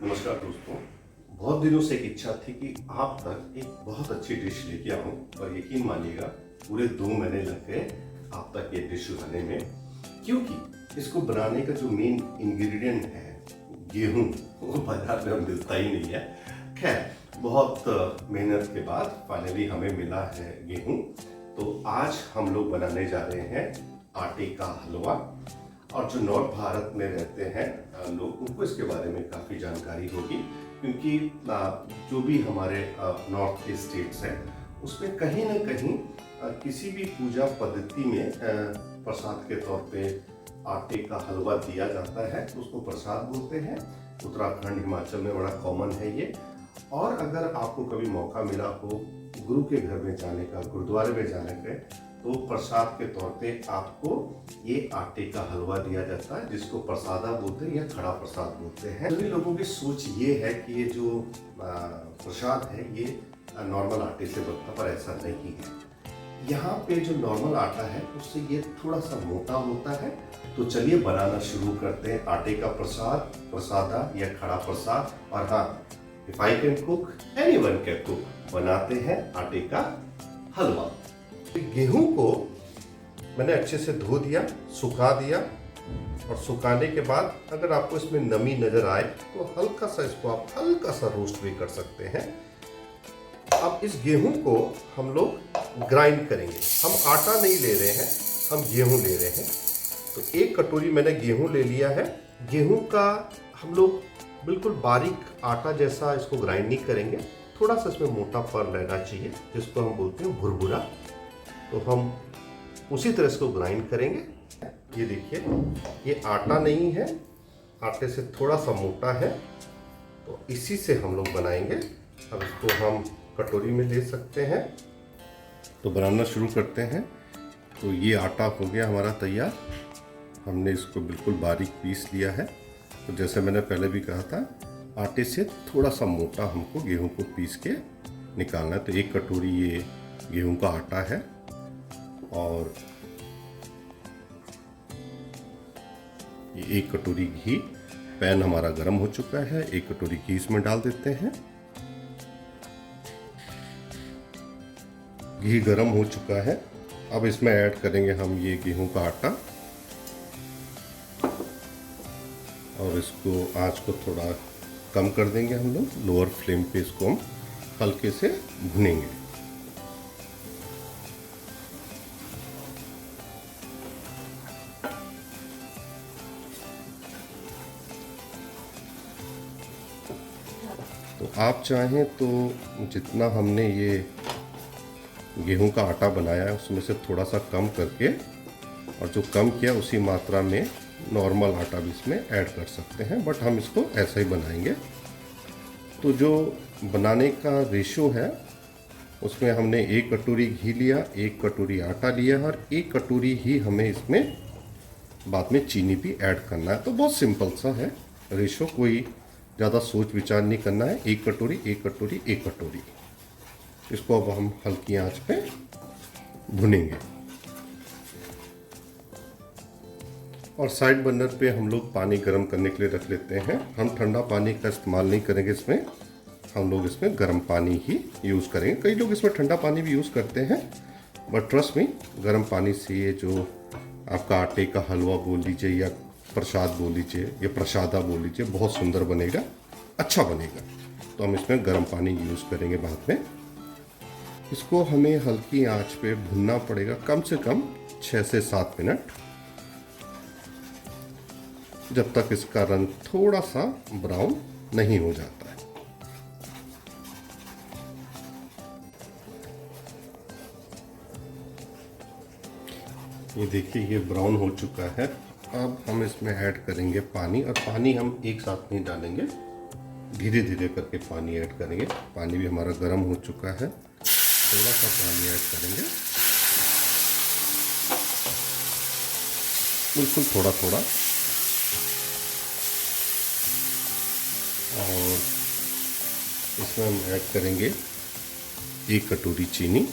नमस्कार दोस्तों। बहुत दिनों से एक इच्छा थी कि आप तक एक बहुत अच्छी डिश लेके आऊं और यकीन मानिएगा पूरे 2 महीने लग गए आप तक ये डिश लाने में, क्योंकि इसको बनाने का जो मेन इंग्रेडिएंट है गेहूं, वो बाजार में मिलता ही नहीं है। खैर, बहुत मेहनत के बाद फाइनली हमें मिला है गेहूं। तो आज हम लोग बनाने जा रहे हैं आटे का हलवा। और जो नॉर्थ भारत में रहते हैं लोग, उनको इसके बारे में काफ़ी जानकारी होगी, क्योंकि जो भी हमारे नॉर्थ ईस्ट स्टेट्स हैं उसमें कहीं ना कहीं किसी भी पूजा पद्धति में प्रसाद के तौर पे आटे का हलवा दिया जाता है, तो उसको प्रसाद बोलते हैं। उत्तराखंड, हिमाचल में बड़ा कॉमन है ये। और अगर आपको कभी मौका मिला हो गुरु के घर में जाने का, गुरुद्वारे में जाने का, तो प्रसाद के तौर पे आपको ये आटे का हलवा दिया जाता है, जिसको प्रसादा बोलते हैं या खड़ा प्रसाद बोलते हैं। सभी लोगों की सोच ये है कि ये जो प्रसाद है ये नॉर्मल आटे से बनता, पर ऐसा नहीं है। यहाँ पे जो नॉर्मल आटा है उससे ये थोड़ा सा मोटा होता है। तो चलिए बनाना शुरू करते हैं आटे का प्रसाद, प्रसादा या खड़ा प्रसाद। और हाँ, if I can cook, anyone can cook. बनाते हैं आटे का हलवा। गेहूं को मैंने अच्छे से धो दिया, सुखा दिया, और सुखाने के बाद अगर आपको इसमें नमी नजर आए तो हल्का सा इसको आप हल्का सा रोस्ट भी कर सकते हैं। अब इस गेहूं को हम लोग ग्राइंड करेंगे। हम आटा नहीं ले रहे हैं, हम गेहूं ले रहे हैं। तो 1 कटोरी मैंने गेहूं ले लिया है। गेहूं का हम लोग बिल्कुल बारीक आटा जैसा इसको ग्राइंड नहीं करेंगे, थोड़ा सा इसमें मोटापन रहना चाहिए, जिसको हम बोलते हैं भुरभुरा। तो हम उसी तरह इसको ग्राइंड करेंगे। ये देखिए, ये आटा नहीं है, आटे से थोड़ा सा मोटा है, तो इसी से हम लोग बनाएंगे। अब इसको हम कटोरी में ले सकते हैं। तो बनाना शुरू करते हैं। तो ये आटा हो गया हमारा तैयार। हमने इसको बिल्कुल बारीक पीस लिया है। तो जैसे मैंने पहले भी कहा था, आटे से थोड़ा सा मोटा हमको गेहूं को पीस के निकालना है। तो 1 कटोरी ये गेहूं का आटा है, और ये 1 कटोरी घी। पैन हमारा गर्म हो चुका है, 1 कटोरी घी इसमें डाल देते हैं। घी गर्म हो चुका है। अब इसमें ऐड करेंगे हम ये गेहूं का आटा, और इसको आंच को थोड़ा कम कर देंगे हम लोग। लोअर फ्लेम पे इसको हम हल्के से भुनेंगे। तो आप चाहें तो जितना हमने ये गेहूं का आटा बनाया है उसमें से थोड़ा सा कम करके, और जो कम किया उसी मात्रा में नॉर्मल आटा भी इसमें ऐड कर सकते हैं, बट हम इसको ऐसा ही बनाएंगे। तो जो बनाने का रेशो है उसमें हमने 1 कटोरी घी लिया, 1 कटोरी आटा लिया, और 1 कटोरी ही हमें इसमें बाद में चीनी भी ऐड करना है। तो बहुत सिंपल सा है रेशो, कोई ज़्यादा सोच विचार नहीं करना है। 1 कटोरी 1 कटोरी 1 कटोरी। इसको अब हम हल्की आंच पे भुनेंगे। और साइड बर्नर पे हम लोग पानी गर्म करने के लिए रख लेते हैं। हम ठंडा पानी का इस्तेमाल नहीं करेंगे इसमें, हम लोग इसमें गर्म पानी ही यूज़ करेंगे। कई लोग इसमें ठंडा पानी भी यूज़ करते हैं, बट ट्रस्ट में गर्म पानी से ये जो आपका आटे का हलवा बोल लीजिए या प्रसाद बोल लीजिए या प्रसादा बोल लीजिए, बहुत सुंदर बनेगा, अच्छा बनेगा। तो हम इसमें गर्म पानी यूज़ करेंगे बाद में। इसको हमें हल्की आंच पे भुनना पड़ेगा, कम से कम 6 से 7 मिनट, जब तक इसका रंग थोड़ा सा ब्राउन नहीं हो जाता है। ये देखिए, ये ब्राउन हो चुका है। अब हम इसमें ऐड करेंगे पानी, और पानी हम एक साथ नहीं डालेंगे, धीरे धीरे करके पानी ऐड करेंगे। पानी भी हमारा गर्म हो चुका है, थोड़ा सा पानी ऐड करेंगे, बिल्कुल थोड़ा थोड़ा। और इसमें हम ऐड करेंगे 1 कटोरी चीनी,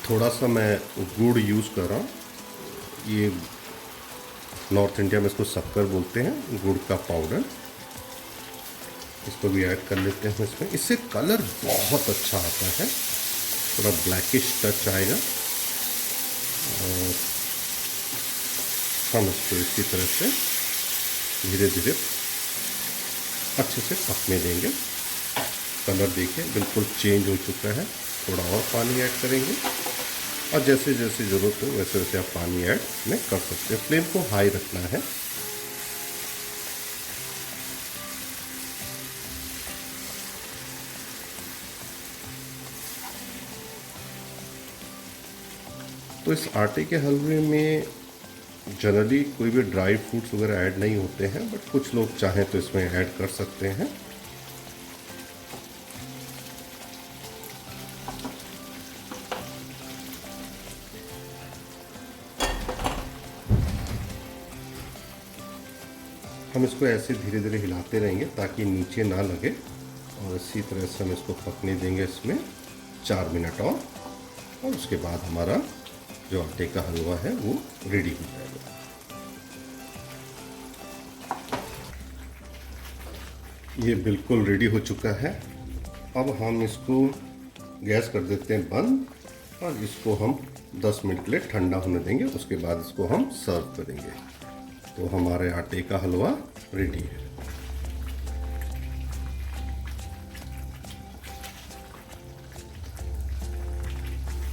थोड़ा सा मैं गुड़ यूज़ कर रहा हूँ। ये नॉर्थ इंडिया में इसको शक्कर बोलते हैं, गुड़ का पाउडर। इसको भी ऐड कर लेते हैं इसमें। इससे कलर बहुत अच्छा आता है, थोड़ा ब्लैकिश टच आएगा। और हम इसको इसी तरह से धीरे धीरे अच्छे से पकने देंगे। कलर देखिए बिल्कुल चेंज हो चुका है। थोड़ा और पानी ऐड करेंगे और जैसे जैसे ज़रूरत हो वैसे वैसे आप पानी ऐड में कर सकते हैं। फ्लेम को हाई रखना है। तो इस आटे के हलवे में जनरली कोई भी ड्राई फ्रूट्स वगैरह ऐड नहीं होते हैं, बट कुछ लोग चाहें तो इसमें ऐड कर सकते हैं। हम इसको ऐसे धीरे धीरे हिलाते रहेंगे ताकि नीचे ना लगे, और इसी तरह से हम इसको पकने देंगे इसमें 4 मिनट और उसके बाद हमारा जो आटे का हलवा है वो रेडी हो जाएगा। ये बिल्कुल रेडी हो चुका है। अब हम इसको गैस कर देते हैं बंद और इसको हम 10 मिनट के लिए ठंडा होने देंगे। उसके बाद इसको हम सर्व करेंगे। तो हमारे आटे का हलवा रेडी है।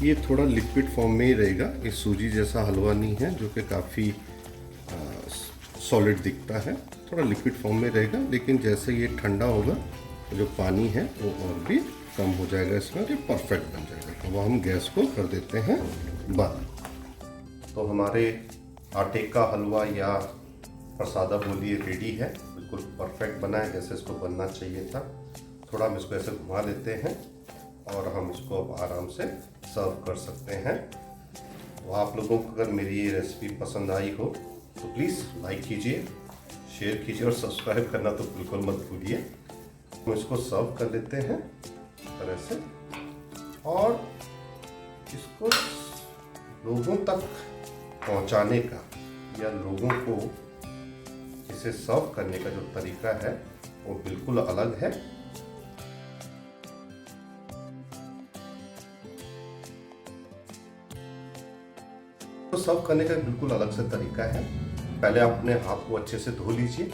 ये थोड़ा लिक्विड फॉर्म में ही रहेगा। ये सूजी जैसा हलवा नहीं है जो कि काफ़ी सॉलिड दिखता है। थोड़ा लिक्विड फॉर्म में रहेगा, लेकिन जैसे ये ठंडा होगा जो पानी है वो और भी कम हो जाएगा इसमें, ये परफेक्ट बन जाएगा। अब हम गैस को कर देते हैं बंद। तो हमारे आटे का हलवा या प्रसादा बोलिए रेडी है। बिल्कुल परफेक्ट बना है जैसे इसको बनना चाहिए था। थोड़ा हम इसको ऐसे घुमा देते हैं और हम इसको अब आराम से सर्व कर सकते हैं। तो आप लोगों को अगर मेरी ये रेसिपी पसंद आई हो तो प्लीज़ लाइक कीजिए, शेयर कीजिए और सब्सक्राइब करना तो बिल्कुल मत भूलिए। हम इसको सर्व कर लेते हैं इस तरह से, और इसको लोगों तक पहुंचाने का या लोगों को इसे सर्व करने का जो तरीका है वो बिल्कुल अलग है। तो सर्व करने का बिल्कुल अलग से तरीका है। पहले आप अपने हाथ को अच्छे से धो लीजिए।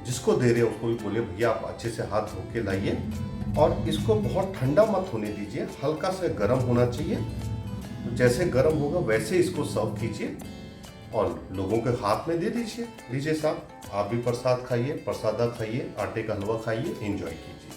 जिसको दे रहे हो उसको भी बोलिए भैया आप अच्छे से हाथ धो के लाइए, और इसको बहुत ठंडा मत होने दीजिए, हल्का सा गर्म होना चाहिए। तो जैसे गर्म होगा वैसे इसको सर्व कीजिए और लोगों के हाथ में दे दीजिए। लीजिए साहब, आप भी प्रसाद खाइए, प्रसादा खाइए, आटे का हलवा खाइए, एंजॉय कीजिए।